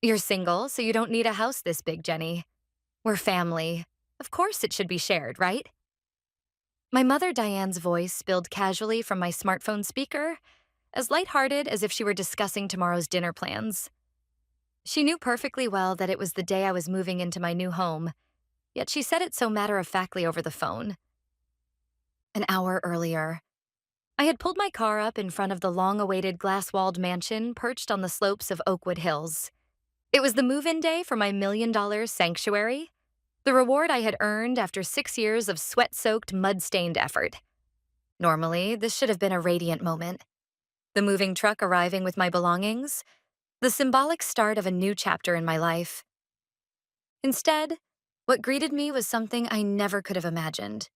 You're single, so you don't need a house this big, Jenny. We're family. Of course it should be shared, right? My mother Diane's voice spilled casually from my smartphone speaker, as lighthearted as if she were discussing tomorrow's dinner plans. She knew perfectly well that it was the day I was moving into my new home, yet she said it so matter-of-factly over the phone. An hour earlier, I had pulled my car up in front of the long-awaited glass-walled mansion perched on the slopes of Oakwood Hills. It was the move-in day for my million-dollar sanctuary, the reward I had earned after 6 years of sweat-soaked, mud-stained effort. Normally, this should have been a radiant moment. The moving truck arriving with my belongings, the symbolic start of a new chapter in my life. Instead, what greeted me was something I never could have imagined.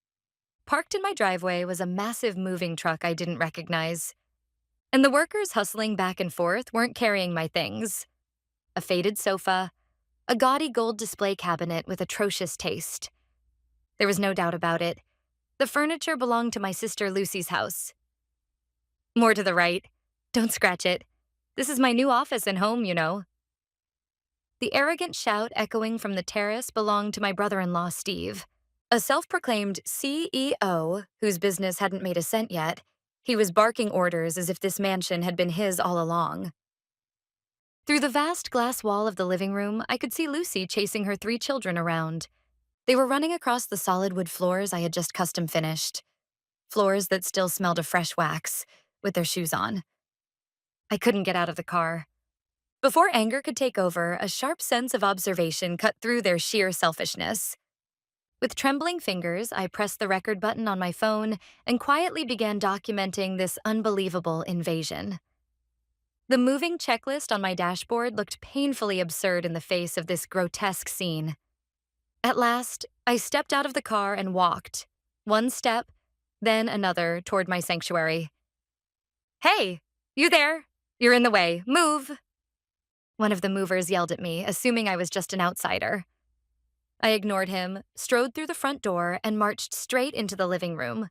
Parked in my driveway was a massive moving truck I didn't recognize, and the workers hustling back and forth weren't carrying my things. A faded sofa, a gaudy gold display cabinet with atrocious taste. There was no doubt about it. The furniture belonged to my sister Lucy's house. More to the right. Don't scratch it. This is my new office and home, you know. The arrogant shout echoing from the terrace belonged to my brother-in-law, Steve. A self-proclaimed CEO whose business hadn't made a cent yet. He was barking orders as if this mansion had been his all along. Through the vast glass wall of the living room, I could see Lucy chasing her 3 children around. They were running across the solid wood floors I had just custom finished. Floors that still smelled of fresh wax, with their shoes on. I couldn't get out of the car. Before anger could take over, a sharp sense of observation cut through their sheer selfishness. With trembling fingers, I pressed the record button on my phone and quietly began documenting this unbelievable invasion. The moving checklist on my dashboard looked painfully absurd in the face of this grotesque scene. At last, I stepped out of the car and walked, one step, then another, toward my sanctuary. Hey, you there? You're in the way. Move! One of the movers yelled at me, assuming I was just an outsider. I ignored him, strode through the front door, and marched straight into the living room.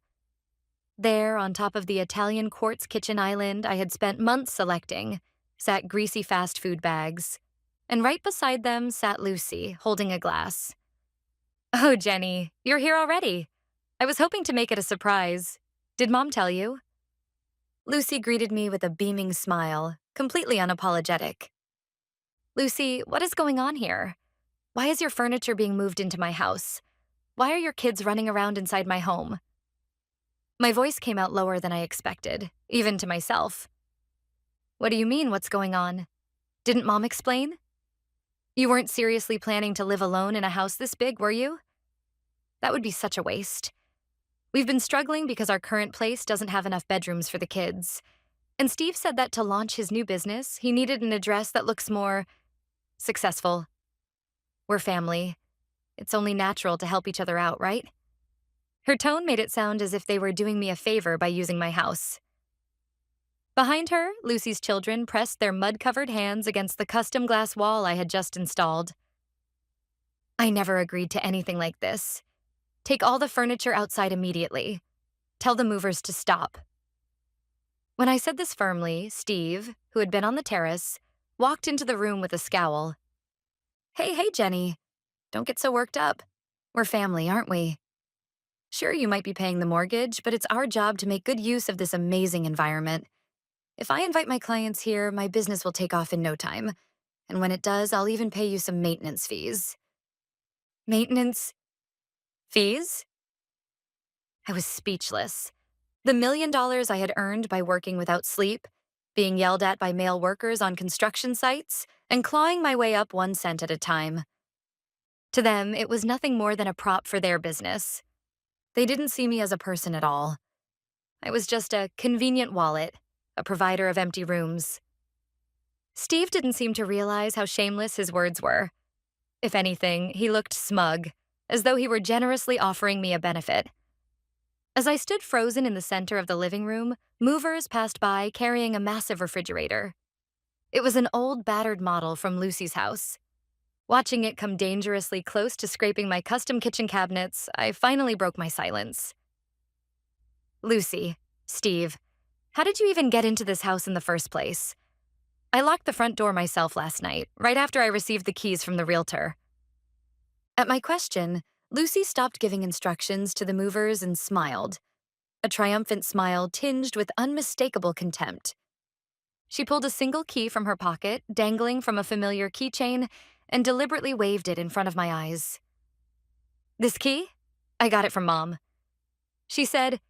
There, on top of the Italian quartz kitchen island I had spent months selecting, sat greasy fast food bags. And right beside them sat Lucy, holding a glass. Oh, Jenny, you're here already. I was hoping to make it a surprise. Did Mom tell you? Lucy greeted me with a beaming smile, completely unapologetic. Lucy, what is going on here? Why is your furniture being moved into my house? Why are your kids running around inside my home? My voice came out lower than I expected, even to myself. What do you mean, what's going on? Didn't Mom explain? You weren't seriously planning to live alone in a house this big, were you? That would be such a waste. We've been struggling because our current place doesn't have enough bedrooms for the kids. And Steve said that to launch his new business, he needed an address that looks more successful. We're family. It's only natural to help each other out, right? Her tone made it sound as if they were doing me a favor by using my house. Behind her, Lucy's children pressed their mud-covered hands against the custom glass wall I had just installed. I never agreed to anything like this. Take all the furniture outside immediately. Tell the movers to stop. When I said this firmly, Steve, who had been on the terrace, walked into the room with a scowl. Hey, Jenny. Don't get so worked up. We're family, aren't we? Sure, you might be paying the mortgage, but it's our job to make good use of this amazing environment. If I invite my clients here, my business will take off in no time. And when it does, I'll even pay you some maintenance fees. Maintenance fees? I was speechless. The $1 million I had earned by working without sleep, being yelled at by male workers on construction sites, and clawing my way up 1 cent at a time. To them, it was nothing more than a prop for their business. They didn't see me as a person at all. I was just a convenient wallet, a provider of empty rooms. Steve didn't seem to realize how shameless his words were. If anything, he looked smug, as though he were generously offering me a benefit. As I stood frozen in the center of the living room, movers passed by carrying a massive refrigerator. It was an old, battered model from Lucy's house. Watching it come dangerously close to scraping my custom kitchen cabinets, I finally broke my silence. Lucy, Steve, how did you even get into this house in the first place? I locked the front door myself last night, right after I received the keys from the realtor. At my question, Lucy stopped giving instructions to the movers and smiled, a triumphant smile tinged with unmistakable contempt. She pulled a single key from her pocket, dangling from a familiar keychain, and deliberately waved it in front of my eyes. This key? I got it from Mom. She said,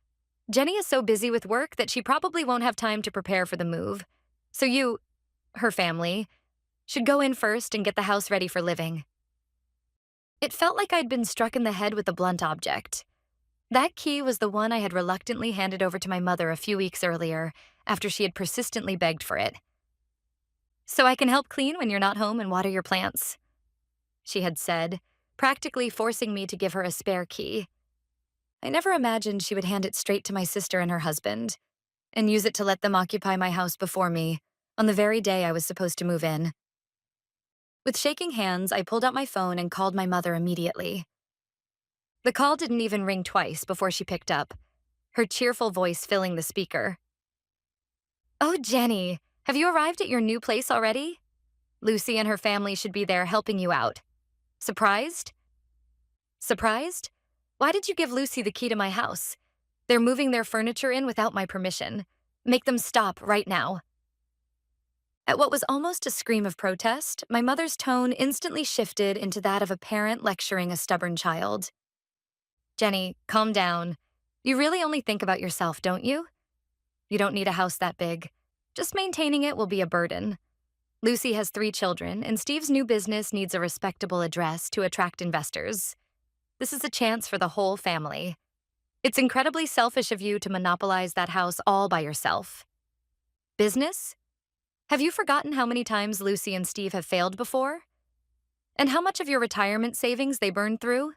Jenny is so busy with work that she probably won't have time to prepare for the move. So you, her family, should go in first and get the house ready for living. It felt like I'd been struck in the head with a blunt object. That key was the one I had reluctantly handed over to my mother a few weeks earlier, after she had persistently begged for it. So I can help clean when you're not home and water your plants, she had said, practically forcing me to give her a spare key. I never imagined she would hand it straight to my sister and her husband, and use it to let them occupy my house before me, on the very day I was supposed to move in. With shaking hands, I pulled out my phone and called my mother immediately. The call didn't even ring twice before she picked up, her cheerful voice filling the speaker. Oh, Jenny, have you arrived at your new place already? Lucy and her family should be there helping you out. Surprised? Surprised? Why did you give Lucy the key to my house? They're moving their furniture in without my permission. Make them stop right now. At what was almost a scream of protest, my mother's tone instantly shifted into that of a parent lecturing a stubborn child. Jenny, calm down. You really only think about yourself, don't you? You don't need a house that big. Just maintaining it will be a burden. Lucy has 3 children, and Steve's new business needs a respectable address to attract investors. This is a chance for the whole family. It's incredibly selfish of you to monopolize that house all by yourself. Business? Have you forgotten how many times Lucy and Steve have failed before? And how much of your retirement savings they burned through?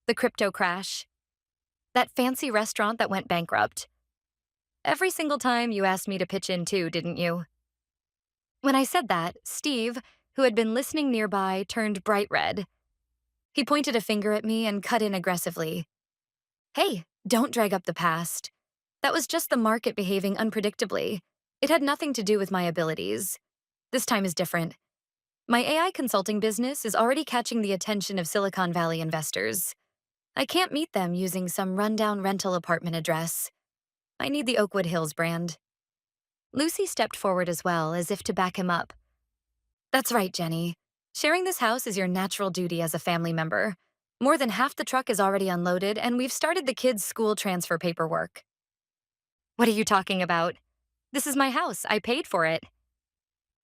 The crypto crash. That fancy restaurant that went bankrupt. Every single time you asked me to pitch in too, didn't you? When I said that, Steve, who had been listening nearby, turned bright red. He pointed a finger at me and cut in aggressively. Hey, don't drag up the past. That was just the market behaving unpredictably. It had nothing to do with my abilities. This time is different. My AI consulting business is already catching the attention of Silicon Valley investors. I can't meet them using some rundown rental apartment address. I need the Oakwood Hills brand. Lucy stepped forward as well, as if to back him up. That's right, Jenny. Sharing this house is your natural duty as a family member. More than half the truck is already unloaded, and we've started the kids' school transfer paperwork. What are you talking about? This is my house. I paid for it.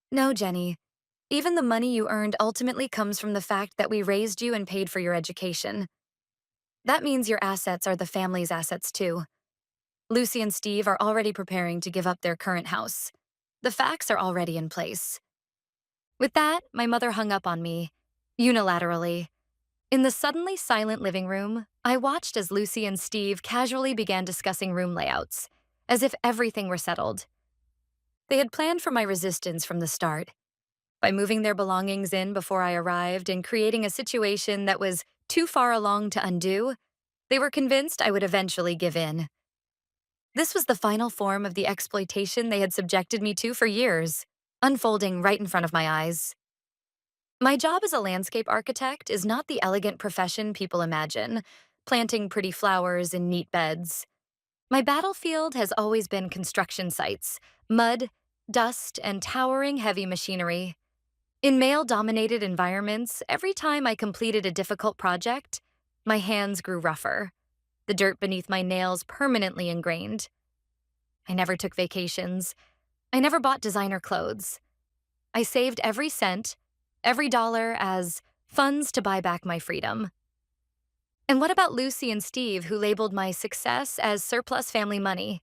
No, Jenny. Even the money you earned ultimately comes from the fact that we raised you and paid for your education. That means your assets are the family's assets too. Lucy and Steve are already preparing to give up their current house. The facts are already in place. With that, my mother hung up on me, unilaterally. In the suddenly silent living room, I watched as Lucy and Steve casually began discussing room layouts, as if everything were settled. They had planned for my resistance from the start. By moving their belongings in before I arrived and creating a situation that was too far along to undo, they were convinced I would eventually give in. This was the final form of the exploitation they had subjected me to for years, unfolding right in front of my eyes. My job as a landscape architect is not the elegant profession people imagine, planting pretty flowers in neat beds. My battlefield has always been construction sites, mud, dust, and towering heavy machinery. In male-dominated environments, every time I completed a difficult project, my hands grew rougher, the dirt beneath my nails permanently ingrained. I never took vacations. I never bought designer clothes. I saved every cent, every dollar as funds to buy back my freedom. And what about Lucy and Steve, who labeled my success as surplus family money?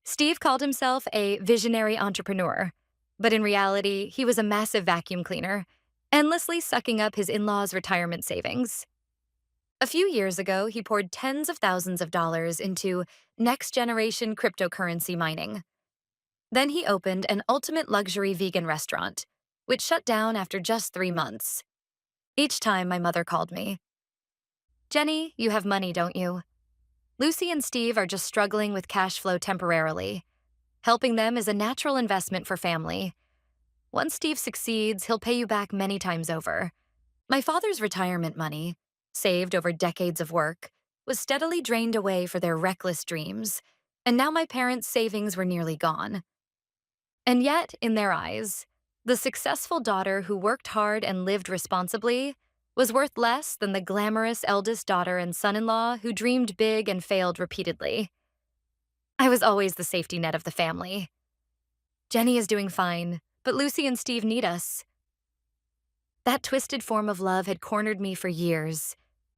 Steve called himself a visionary entrepreneur, but in reality, he was a massive vacuum cleaner, endlessly sucking up his in-laws' retirement savings. A few years ago, he poured tens of thousands of dollars into next-generation cryptocurrency mining. Then he opened an ultimate luxury vegan restaurant, which shut down after just 3 months. Each time my mother called me. Jenny, you have money, don't you? Lucy and Steve are just struggling with cash flow temporarily. Helping them is a natural investment for family. Once Steve succeeds, he'll pay you back many times over. My father's retirement money, saved over decades of work, was steadily drained away for their reckless dreams, and now my parents' savings were nearly gone. And yet, in their eyes, the successful daughter who worked hard and lived responsibly was worth less than the glamorous eldest daughter and son in law who dreamed big and failed repeatedly. I was always the safety net of the family. Jenny is doing fine, but Lucy and Steve need us. That twisted form of love had cornered me for years.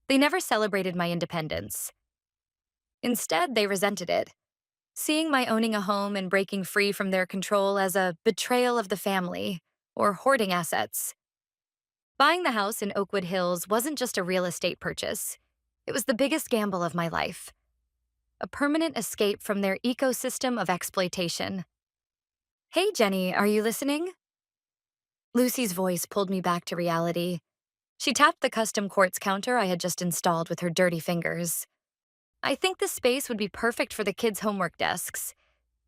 They never celebrated my independence. Instead, they resented it, seeing my owning a home and breaking free from their control as a betrayal of the family or hoarding assets. Buying the house in Oakwood Hills wasn't just a real estate purchase. It was the biggest gamble of my life, a permanent escape from their ecosystem of exploitation. Hey, Jenny, are you listening? Lucy's voice pulled me back to reality. She tapped the custom quartz counter I had just installed with her dirty fingers. I think this space would be perfect for the kids' homework desks.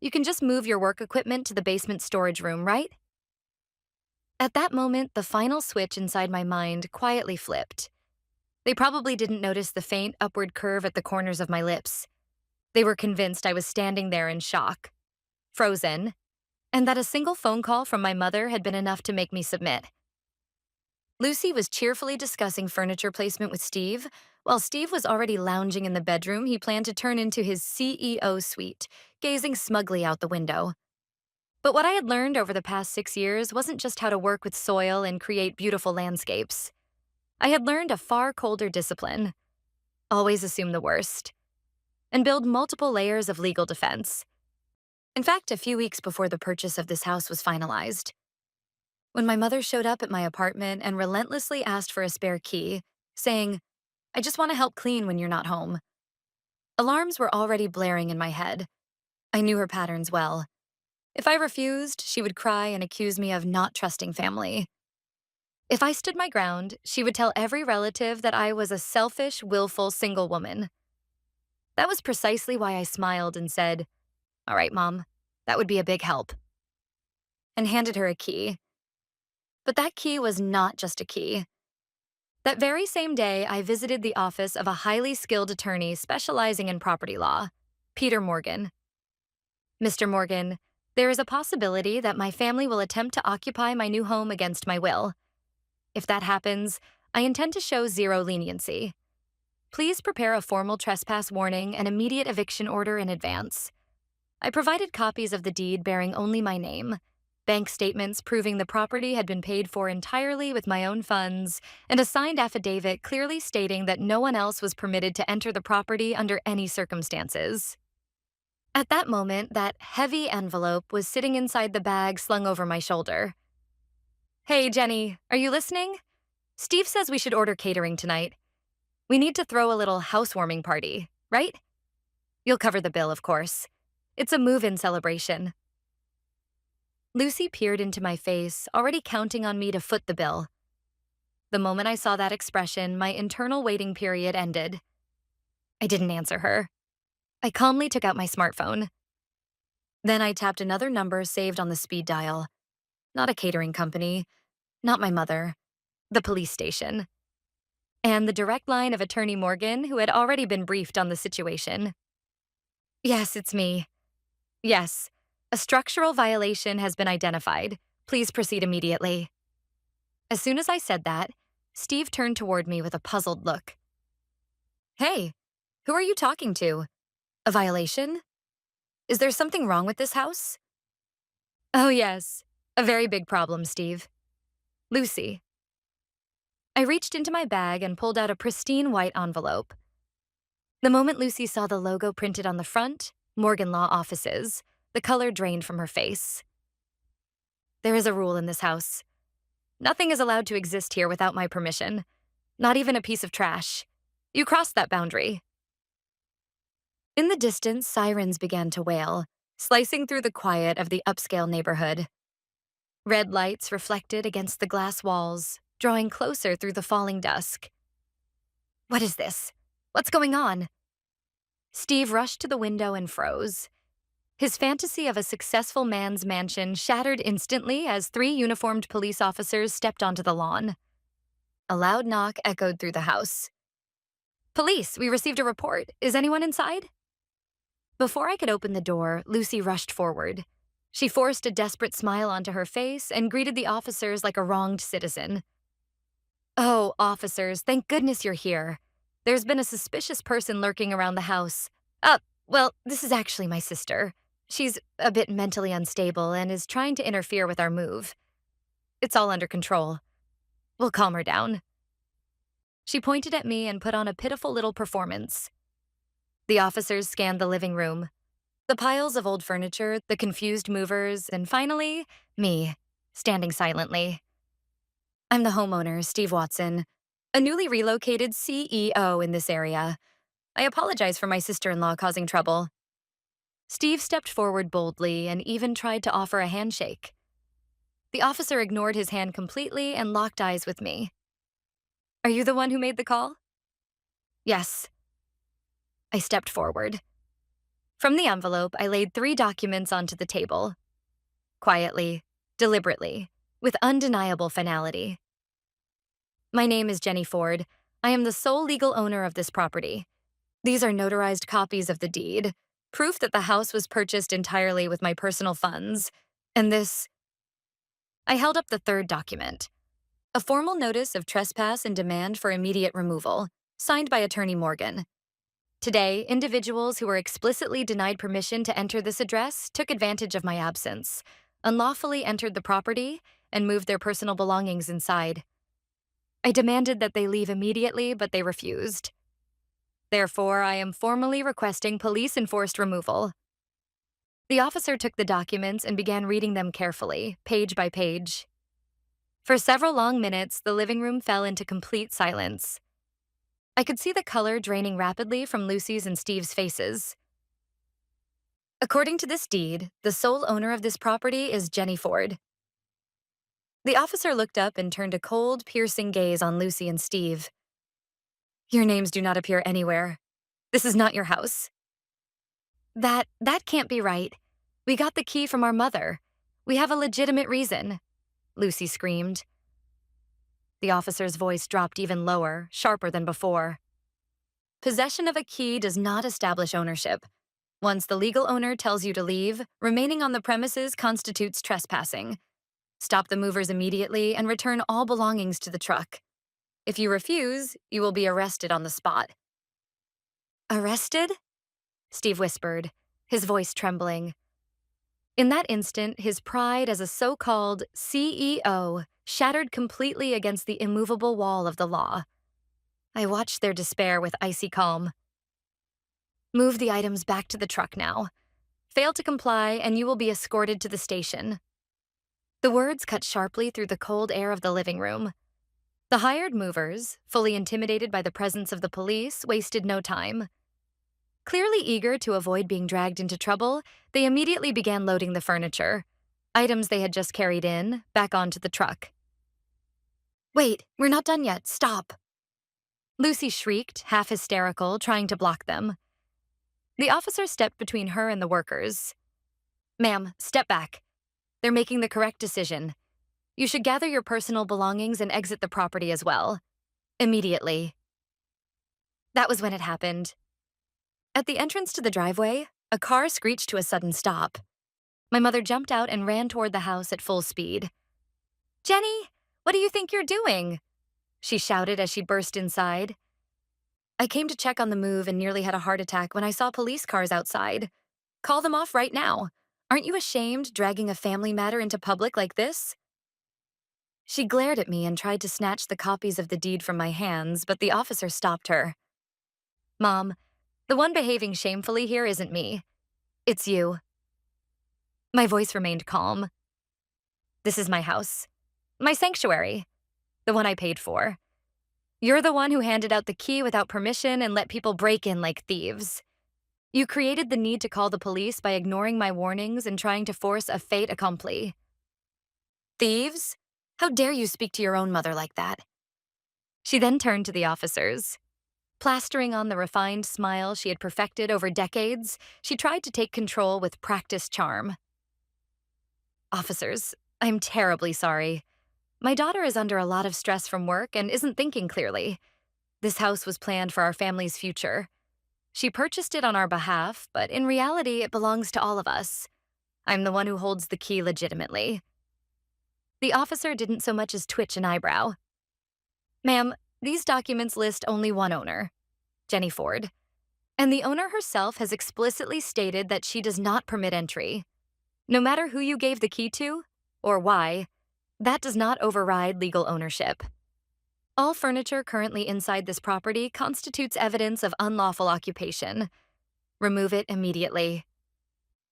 You can just move your work equipment to the basement storage room, right? At that moment, the final switch inside my mind quietly flipped. They probably didn't notice the faint upward curve at the corners of my lips. They were convinced I was standing there in shock, frozen, and that a single phone call from my mother had been enough to make me submit. Lucy was cheerfully discussing furniture placement with Steve, while Steve was already lounging in the bedroom he planned to turn into his CEO suite, gazing smugly out the window. But what I had learned over the past 6 years wasn't just how to work with soil and create beautiful landscapes. I had learned a far colder discipline: always assume the worst, and build multiple layers of legal defense. In fact, a few weeks before the purchase of this house was finalized, when my mother showed up at my apartment and relentlessly asked for a spare key, saying, "I just want to help clean when you're not home," alarms were already blaring in my head. I knew her patterns well. If I refused, she would cry and accuse me of not trusting family. If I stood my ground, she would tell every relative that I was a selfish, willful single woman. That was precisely why I smiled and said, "All right, Mom, that would be a big help," and handed her a key. But that key was not just a key. That very same day, I visited the office of a highly skilled attorney specializing in property law, Peter Morgan. "Mr. Morgan, there is a possibility that my family will attempt to occupy my new home against my will. If that happens, I intend to show zero leniency. Please prepare a formal trespass warning and immediate eviction order in advance." I provided copies of the deed bearing only my name, bank statements proving the property had been paid for entirely with my own funds, and a signed affidavit clearly stating that no one else was permitted to enter the property under any circumstances. At that moment, that heavy envelope was sitting inside the bag slung over my shoulder. "Hey, Jenny, are you listening? Steve says we should order catering tonight. We need to throw a little housewarming party, right? You'll cover the bill, of course. It's a move-in celebration." Lucy peered into my face, already counting on me to foot the bill. The moment I saw that expression, my internal waiting period ended. I didn't answer her. I calmly took out my smartphone. Then I tapped another number saved on the speed dial. Not a catering company, not my mother, the police station, and the direct line of Attorney Morgan, who had already been briefed on the situation. "Yes, it's me. Yes, a structural violation has been identified. Please proceed immediately." As soon as I said that, Steve turned toward me with a puzzled look. "Hey, who are you talking to? A violation? Is there something wrong with this house?" "Oh, yes. A very big problem, Steve. Lucy." I reached into my bag and pulled out a pristine white envelope. The moment Lucy saw the logo printed on the front, Morgan Law Offices, the color drained from her face. "There is a rule in this house. Nothing is allowed to exist here without my permission. Not even a piece of trash. You crossed that boundary." In the distance, sirens began to wail, slicing through the quiet of the upscale neighborhood. Red lights reflected against the glass walls, drawing closer through the falling dusk. "What is this? What's going on?" Steve rushed to the window and froze. His fantasy of a successful man's mansion shattered instantly as three uniformed police officers stepped onto the lawn. A loud knock echoed through the house. Police, we received a report. Is anyone inside? Before I could open the door, Lucy rushed forward. She forced a desperate smile onto her face and greeted the officers like a wronged citizen. Oh, officers, thank goodness you're here. There's been a suspicious person lurking around the house. Well, this is actually my sister. She's a bit mentally unstable and is trying to interfere with our move. It's all under control. We'll calm her down. She pointed at me and put on a pitiful little performance. The officers scanned the living room. The piles of old furniture, the confused movers, and finally, me, standing silently. I'm the homeowner, Steve Watson, a newly relocated CEO in this area. I apologize for my sister-in-law causing trouble. Steve stepped forward boldly and even tried to offer a handshake. The officer ignored his hand completely and locked eyes with me. Are you the one who made the call? Yes. I stepped forward. From the envelope, I laid 3 documents onto the table. Quietly, deliberately, with undeniable finality. My name is Jenny Ford. I am the sole legal owner of this property. These are notarized copies of the deed, proof that the house was purchased entirely with my personal funds. And this... I held up the 3rd document. A formal notice of trespass and demand for immediate removal, signed by Attorney Morgan. Today, individuals who were explicitly denied permission to enter this address took advantage of my absence, unlawfully entered the property, and moved their personal belongings inside. I demanded that they leave immediately, but they refused. Therefore, I am formally requesting police-enforced removal. The officer took the documents and began reading them carefully, page by page. For several long minutes, the living room fell into complete silence. I could see the color draining rapidly from Lucy's and Steve's faces. According to this deed, the sole owner of this property is Jenny Ford. The officer looked up and turned a cold, piercing gaze on Lucy and Steve. Your names do not appear anywhere. This is not your house. That can't be right. We got the key from our mother. We have a legitimate reason, Lucy screamed. The officer's voice dropped even lower, sharper than before. Possession of a key does not establish ownership. Once the legal owner tells you to leave, remaining on the premises constitutes trespassing. Stop the movers immediately and return all belongings to the truck. If you refuse, you will be arrested on the spot. Arrested? Steve whispered, his voice trembling. In that instant, his pride as a so-called CEO shattered completely against the immovable wall of the law. I watched their despair with icy calm. Move the items back to the truck now. Fail to comply, and you will be escorted to the station. The words cut sharply through the cold air of the living room. The hired movers, fully intimidated by the presence of the police, wasted no time. Clearly eager to avoid being dragged into trouble, they immediately began loading the furniture, items they had just carried in, back onto the truck. Wait, we're not done yet, stop. Lucy shrieked, half hysterical, trying to block them. The officer stepped between her and the workers. Ma'am, step back. They're making the correct decision. You should gather your personal belongings and exit the property as well. Immediately. That was when it happened. At the entrance to the driveway, a car screeched to a sudden stop. My mother jumped out and ran toward the house at full speed. Jenny, what do you think you're doing? She shouted as she burst inside. I came to check on the move and nearly had a heart attack when I saw police cars outside. Call them off right now. Aren't you ashamed dragging a family matter into public like this? She glared at me and tried to snatch the copies of the deed from my hands, but the officer stopped her. Mom, the one behaving shamefully here isn't me. It's you. My voice remained calm. This is my house. My sanctuary. The one I paid for. You're the one who handed out the key without permission and let people break in like thieves. You created the need to call the police by ignoring my warnings and trying to force a fait accompli. Thieves? How dare you speak to your own mother like that? She then turned to the officers. Plastering on the refined smile she had perfected over decades, she tried to take control with practiced charm. Officers, I'm terribly sorry. My daughter is under a lot of stress from work and isn't thinking clearly. This house was planned for our family's future. She purchased it on our behalf, but in reality, it belongs to all of us. I'm the one who holds the key legitimately. The officer didn't so much as twitch an eyebrow. Ma'am, these documents list only one owner, Jenny Ford. And the owner herself has explicitly stated that she does not permit entry. No matter who you gave the key to, or why, that does not override legal ownership. All furniture currently inside this property constitutes evidence of unlawful occupation. Remove it immediately.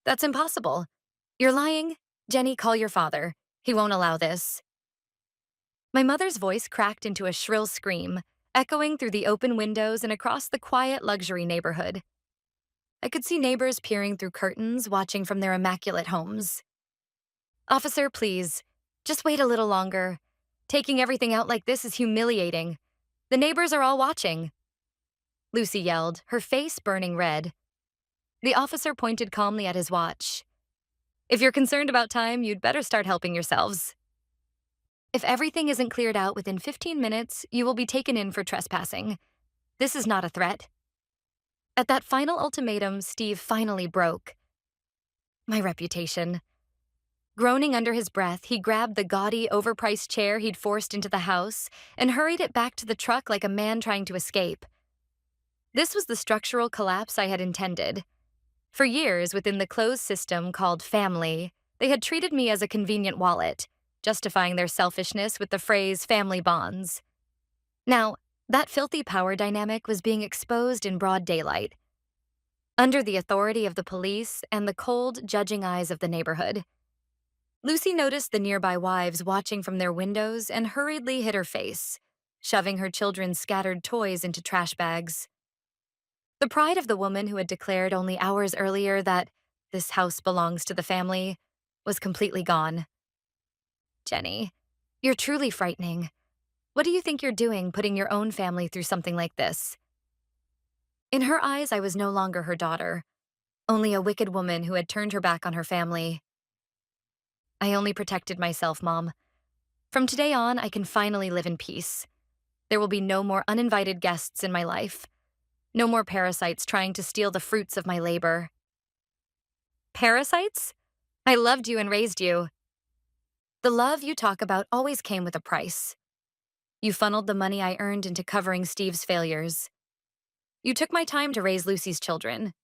That's impossible. You're lying. Jenny, call your father. He won't allow this. My mother's voice cracked into a shrill scream, echoing through the open windows and across the quiet luxury neighborhood. I could see neighbors peering through curtains, watching from their immaculate homes. Officer, please, just wait a little longer. Taking everything out like this is humiliating. The neighbors are all watching. Lucy yelled, her face burning red. The officer pointed calmly at his watch. If you're concerned about time, you'd better start helping yourselves. If everything isn't cleared out within 15 minutes, you will be taken in for trespassing. This is not a threat. At that final ultimatum, Steve finally broke. My reputation. Groaning under his breath, he grabbed the gaudy, overpriced chair he'd forced into the house and hurried it back to the truck like a man trying to escape. This was the structural collapse I had intended. For years, within the closed system called family, they had treated me as a convenient wallet, justifying their selfishness with the phrase family bonds. Now, that filthy power dynamic was being exposed in broad daylight, under the authority of the police and the cold, judging eyes of the neighborhood. Lucy noticed the nearby wives watching from their windows and hurriedly hid her face, shoving her children's scattered toys into trash bags. The pride of the woman who had declared only hours earlier that this house belongs to the family was completely gone. Jenny, you're truly frightening. What do you think you're doing putting your own family through something like this? In her eyes, I was no longer her daughter, only a wicked woman who had turned her back on her family. I only protected myself, Mom. From today on, I can finally live in peace. There will be no more uninvited guests in my life. No more parasites trying to steal the fruits of my labor. Parasites? I loved you and raised you. The love you talk about always came with a price. You funneled the money I earned into covering Steve's failures. You took my time to raise Lucy's children.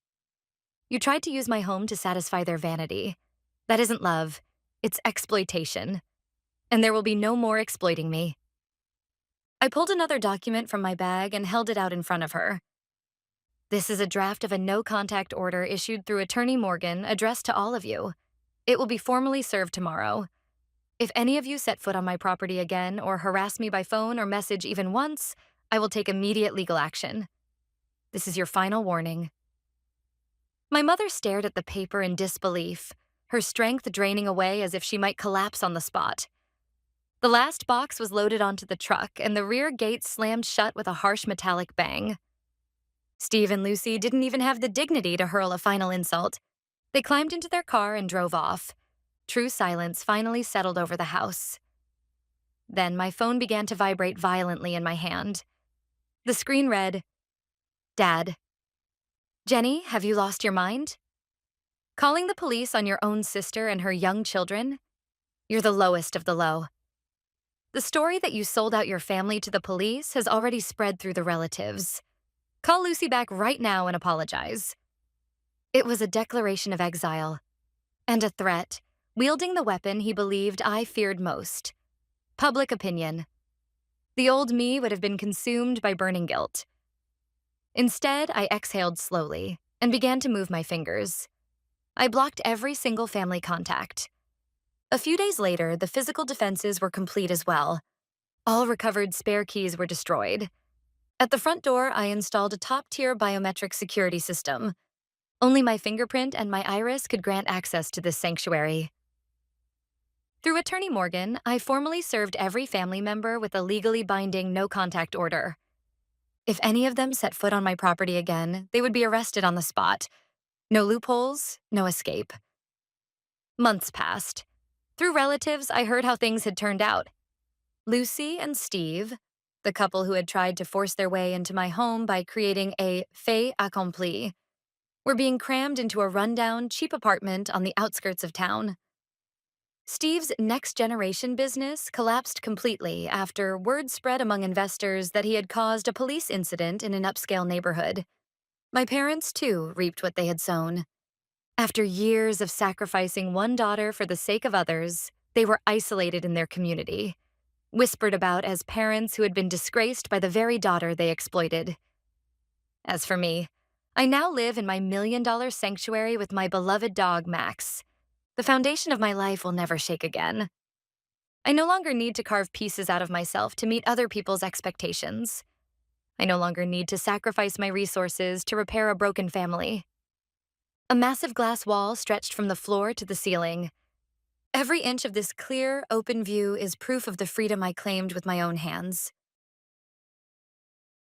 You tried to use my home to satisfy their vanity. That isn't love. It's exploitation. And there will be no more exploiting me. I pulled another document from my bag and held it out in front of her. This is a draft of a no-contact order issued through Attorney Morgan addressed to all of you. It will be formally served tomorrow. If any of you set foot on my property again or harass me by phone or message even once, I will take immediate legal action. This is your final warning. My mother stared at the paper in disbelief, her strength draining away as if she might collapse on the spot. The last box was loaded onto the truck, and the rear gate slammed shut with a harsh metallic bang. Steve and Lucy didn't even have the dignity to hurl a final insult. They climbed into their car and drove off. True silence finally settled over the house. Then my phone began to vibrate violently in my hand. The screen read, Dad. Jenny, have you lost your mind? Calling the police on your own sister and her young children? You're the lowest of the low. The story that you sold out your family to the police has already spread through the relatives. Call Lucy back right now and apologize. It was a declaration of exile and a threat, wielding the weapon he believed I feared most. Public opinion. The old me would have been consumed by burning guilt. Instead, I exhaled slowly and began to move my fingers. I blocked every single family contact. A few days later, the physical defenses were complete as well. All recovered spare keys were destroyed. At the front door, I installed a top-tier biometric security system. Only my fingerprint and my iris could grant access to this sanctuary. Through Attorney Morgan, I formally served every family member with a legally binding no-contact order. If any of them set foot on my property again, they would be arrested on the spot. No loopholes, no escape. Months passed. Through relatives, I heard how things had turned out. Lucy and Steve, the couple who had tried to force their way into my home by creating a fait accompli, were being crammed into a rundown, cheap apartment on the outskirts of town. Steve's next generation business collapsed completely after word spread among investors that he had caused a police incident in an upscale neighborhood. My parents, too, reaped what they had sown. After years of sacrificing one daughter for the sake of others, they were isolated in their community, whispered about as parents who had been disgraced by the very daughter they exploited. As for me, I now live in my $1 million sanctuary with my beloved dog, Max. The foundation of my life will never shake again. I no longer need to carve pieces out of myself to meet other people's expectations. I no longer need to sacrifice my resources to repair a broken family. A massive glass wall stretched from the floor to the ceiling. Every inch of this clear, open view is proof of the freedom I claimed with my own hands.